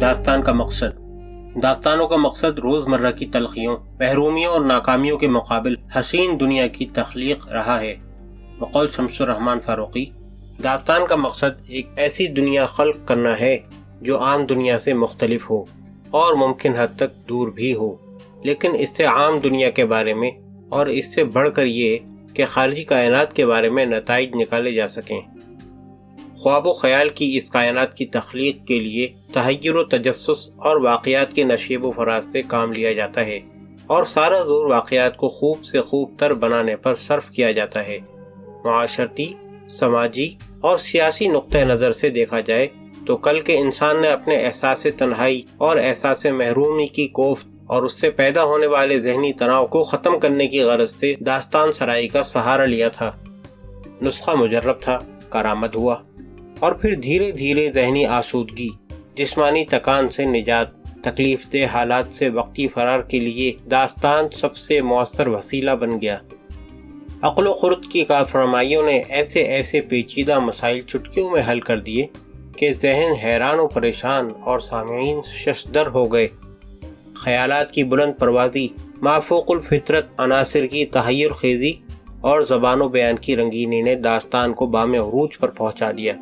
داستان کا مقصد۔ داستانوں کا مقصد روزمرہ کی تلخیوں، محرومیوں اور ناکامیوں کے مقابل حسین دنیا کی تخلیق رہا ہے۔ بقول شمس الرحمن فاروقی، داستان کا مقصد ایک ایسی دنیا خلق کرنا ہے جو عام دنیا سے مختلف ہو اور ممکن حد تک دور بھی ہو، لیکن اس سے عام دنیا کے بارے میں اور اس سے بڑھ کر یہ کہ خارجی کائنات کے بارے میں نتائج نکالے جا سکیں۔ خواب و خیال کی اس کائنات کی تخلیق کے لیے تحیر و تجسس اور واقعات کے نشیب و فراز سے کام لیا جاتا ہے، اور سارا زور واقعات کو خوب سے خوب تر بنانے پر صرف کیا جاتا ہے۔ معاشرتی، سماجی اور سیاسی نقطہ نظر سے دیکھا جائے تو کل کے انسان نے اپنے احساس تنہائی اور احساس محرومی کی کوفت اور اس سے پیدا ہونے والے ذہنی تناؤ کو ختم کرنے کی غرض سے داستان سرائی کا سہارا لیا تھا۔ نسخہ مجرب تھا، کارآمد ہوا، اور پھر دھیرے دھیرے ذہنی آسودگی، جسمانی تکان سے نجات، تکلیف دہ حالات سے وقتی فرار کے لیے داستان سب سے مؤثر وسیلہ بن گیا۔ عقل و خرد کی کارفرمائیوں نے ایسے ایسے پیچیدہ مسائل چٹکیوں میں حل کر دیے کہ ذہن حیران و پریشان اور سامعین ششدر ہو گئے۔ خیالات کی بلند پروازی، مافوق الفطرت عناصر کی تحیر خیزی اور زبان و بیان کی رنگینی نے داستان کو بام عروج پر پہنچا دیا۔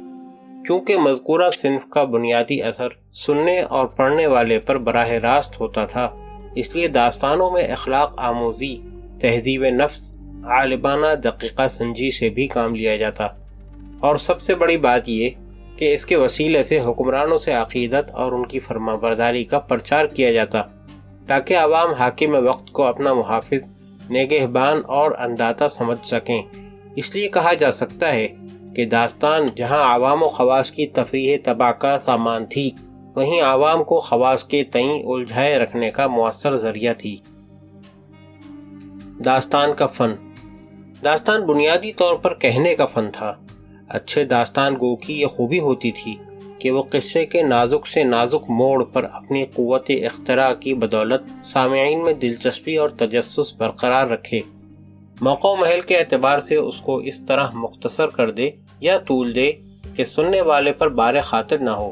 چونکہ مذکورہ صنف کا بنیادی اثر سننے اور پڑھنے والے پر براہ راست ہوتا تھا، اس لیے داستانوں میں اخلاق آموزی، تہذیب نفس، عالمانہ دقیقہ سنجی سے بھی کام لیا جاتا، اور سب سے بڑی بات یہ کہ اس کے وسیلے سے حکمرانوں سے عقیدت اور ان کی فرمانبرداری کا پرچار کیا جاتا، تاکہ عوام حاکم وقت کو اپنا محافظ، نگہبان اور انداتا سمجھ سکیں۔ اس لیے کہا جا سکتا ہے کہ داستان جہاں عوام و خواص کی تفریح طبع کا سامان تھی، وہیں عوام کو خواص کے تئیں الجھائے رکھنے کا مؤثر ذریعہ تھی۔ داستان کا فن۔ داستان بنیادی طور پر کہنے کا فن تھا۔ اچھے داستان گو کی یہ خوبی ہوتی تھی کہ وہ قصے کے نازک سے نازک موڑ پر اپنی قوت اختراع کی بدولت سامعین میں دلچسپی اور تجسس برقرار رکھے، موقع و محل کے اعتبار سے اس کو اس طرح مختصر کر دے یا طول دے کہ سننے والے پر بار خاطر نہ ہو،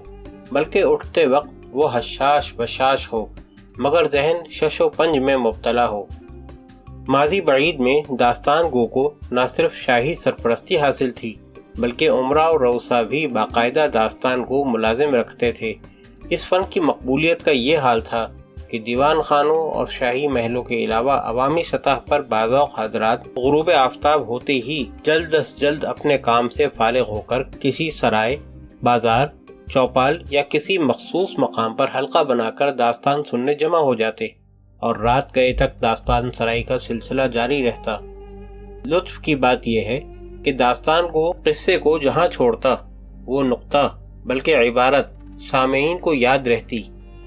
بلکہ اٹھتے وقت وہ حشاش بشاش ہو مگر ذہن شش و پنج میں مبتلا ہو۔ ماضی بعید میں داستان گو کو نہ صرف شاہی سرپرستی حاصل تھی، بلکہ عمرہ اور روسا بھی باقاعدہ داستان کو ملازم رکھتے تھے۔ اس فن کی مقبولیت کا یہ حال تھا کہ دیوان خانوں اور شاہی محلوں کے علاوہ عوامی سطح پر بعض حضرات غروب آفتاب ہوتے ہی جلد از جلد اپنے کام سے فارغ ہو کر کسی سرائے، بازار، چوپال یا کسی مخصوص مقام پر حلقہ بنا کر داستان سننے جمع ہو جاتے، اور رات گئے تک داستان سرائی کا سلسلہ جاری رہتا۔ لطف کی بات یہ ہے کہ داستان کو قصے کو جہاں چھوڑتا وہ نقطہ بلکہ عبارت سامعین کو یاد رہتی۔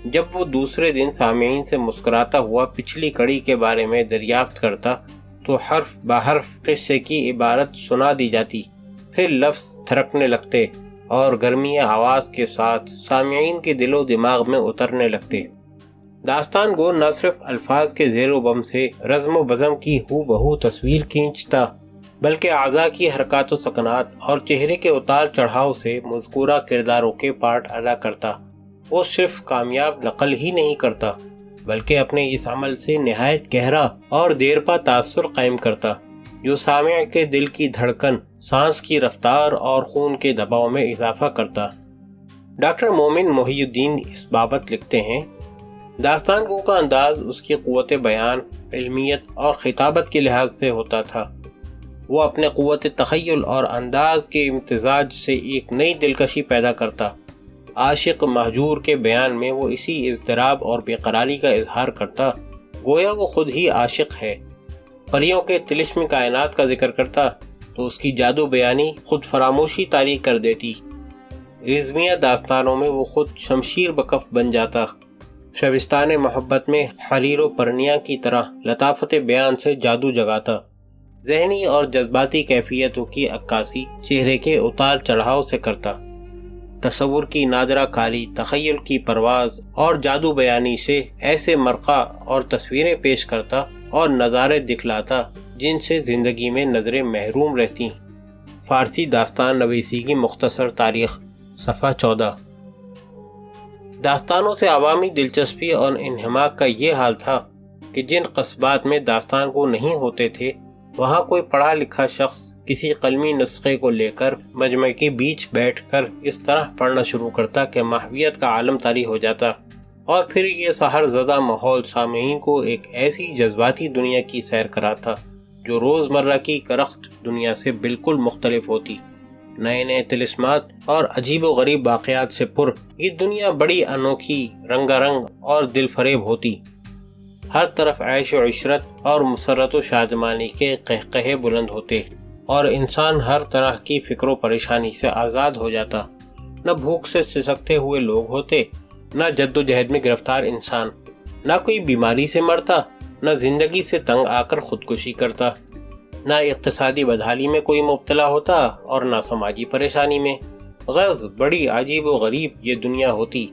جب وہ دوسرے دن سامعین سے مسکراتا ہوا پچھلی کڑی کے بارے میں دریافت کرتا تو حرف بحرف قصے کی عبارت سنا دی جاتی، پھر لفظ تھرکنے لگتے اور گرمی آواز کے ساتھ سامعین کے دل و دماغ میں اترنے لگتے۔ داستان گو نہ صرف الفاظ کے زیر و بم سے رزم و بزم کی ہو بہو تصویر کھینچتا، بلکہ اعضاء کی حرکات و سکنات اور چہرے کے اتار چڑھاؤ سے مذکورہ کرداروں کے پارٹ ادا کرتا۔ وہ صرف کامیاب نقل ہی نہیں کرتا، بلکہ اپنے اس عمل سے نہایت گہرا اور دیرپا تاثر قائم کرتا، جو سامع کے دل کی دھڑکن، سانس کی رفتار اور خون کے دباؤ میں اضافہ کرتا۔ ڈاکٹر مومن محی الدین اس بابت لکھتے ہیں، داستان گو کا انداز اس کی قوت بیان، علمیت اور خطابت کے لحاظ سے ہوتا تھا۔ وہ اپنے قوت تخیل اور انداز کے امتزاج سے ایک نئی دلکشی پیدا کرتا۔ عاشق مہجور کے بیان میں وہ اسی اضطراب اور بے قراری کا اظہار کرتا، گویا وہ خود ہی عاشق ہے۔ پریوں کے طلسم کائنات کا ذکر کرتا تو اس کی جادو بیانی خود فراموشی طاری کر دیتی۔ رزمیہ داستانوں میں وہ خود شمشیر بکف بن جاتا۔ شبستان محبت میں حریر و پرنیا کی طرح لطافت بیان سے جادو جگاتا۔ ذہنی اور جذباتی کیفیتوں کی عکاسی چہرے کے اتار چڑھاؤ سے کرتا۔ تصور کی نادرہ کاری، تخیل کی پرواز اور جادو بیانی سے ایسے مرقع اور تصویریں پیش کرتا اور نظارے دکھلاتا جن سے زندگی میں نظریں محروم رہتی۔ فارسی داستان نویسی کی مختصر تاریخ، صفحہ 14۔ داستانوں سے عوامی دلچسپی اور انہماک کا یہ حال تھا کہ جن قصبات میں داستان گو نہیں ہوتے تھے وہاں کوئی پڑھا لکھا شخص کسی قلمی نسخے کو لے کر مجمع کے بیچ بیٹھ کر اس طرح پڑھنا شروع کرتا کہ محویت کا عالم طاری ہو جاتا، اور پھر یہ سحر زدہ ماحول سامعین کو ایک ایسی جذباتی دنیا کی سیر کراتا جو روزمرہ کی کرخت دنیا سے بالکل مختلف ہوتی۔ نئے نئے طلسمات اور عجیب و غریب واقعات سے پر یہ دنیا بڑی انوکھی، رنگا رنگ اور دل فریب ہوتی۔ ہر طرف عیش و عشرت اور مسرت و شادمانی کے قہقہے بلند ہوتے اور انسان ہر طرح کی فکر و پریشانی سے آزاد ہو جاتا۔ نہ بھوک سے سسکتے ہوئے لوگ ہوتے، نہ جد و جہد میں گرفتار انسان، نہ کوئی بیماری سے مرتا، نہ زندگی سے تنگ آ کر خودکشی کرتا، نہ اقتصادی بدحالی میں کوئی مبتلا ہوتا اور نہ سماجی پریشانی میں۔ غرض بڑی عجیب و غریب یہ دنیا ہوتی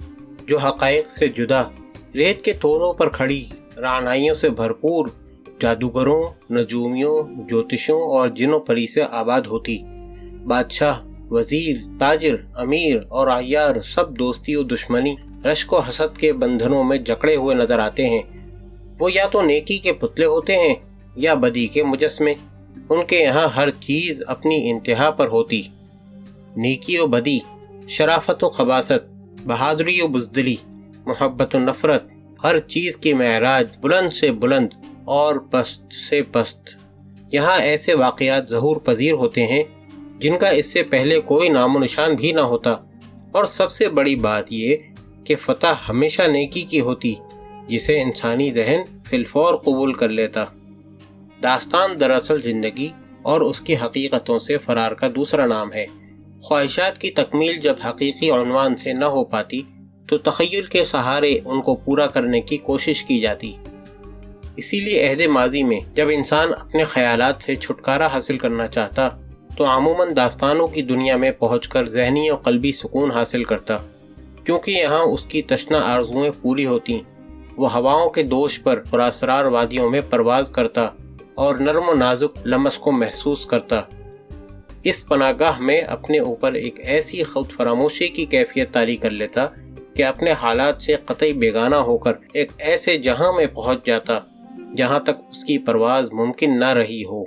جو حقائق سے جدا، ریت کے تونوں پر کھڑی، رعنائیوں سے بھرپور، جادوگروں، نجومیوں، جوتشوں اور جن و پری سے آباد ہوتی۔ بادشاہ، وزیر، تاجر، امیر اور عیار سب دوستی و دشمنی، رشک و حسد کے بندھنوں میں جکڑے ہوئے نظر آتے ہیں۔ وہ یا تو نیکی کے پتلے ہوتے ہیں یا بدی کے مجسمے۔ ان کے یہاں ہر چیز اپنی انتہا پر ہوتی، نیکی و بدی، شرافت و خباثت، بہادری و بزدلی، محبت و نفرت، ہر چیز کی معراج بلند سے بلند اور پست سے پست۔ یہاں ایسے واقعات ظہور پذیر ہوتے ہیں جن کا اس سے پہلے کوئی نام و نشان بھی نہ ہوتا، اور سب سے بڑی بات یہ کہ فتح ہمیشہ نیکی کی ہوتی جسے انسانی ذہن فی الفور قبول کر لیتا۔ داستان دراصل زندگی اور اس کی حقیقتوں سے فرار کا دوسرا نام ہے۔ خواہشات کی تکمیل جب حقیقی عنوان سے نہ ہو پاتی تو تخیل کے سہارے ان کو پورا کرنے کی کوشش کی جاتی۔ اسی لیے عہد ماضی میں جب انسان اپنے خیالات سے چھٹکارا حاصل کرنا چاہتا تو عموماً داستانوں کی دنیا میں پہنچ کر ذہنی اور قلبی سکون حاصل کرتا، کیونکہ یہاں اس کی تشنہ آرزوئیں پوری ہوتیں۔ وہ ہواؤں کے دوش پر پراسرار وادیوں میں پرواز کرتا اور نرم و نازک لمس کو محسوس کرتا۔ اس پناہگاہ میں اپنے اوپر ایک ایسی خود فراموشی کی کیفیت طاری کر لیتا کہ اپنے حالات سے قطعی بیگانہ ہو کر ایک ایسے جہاں میں پہنچ جاتا جہاں تک اس کی پرواز ممکن نہ رہی ہو۔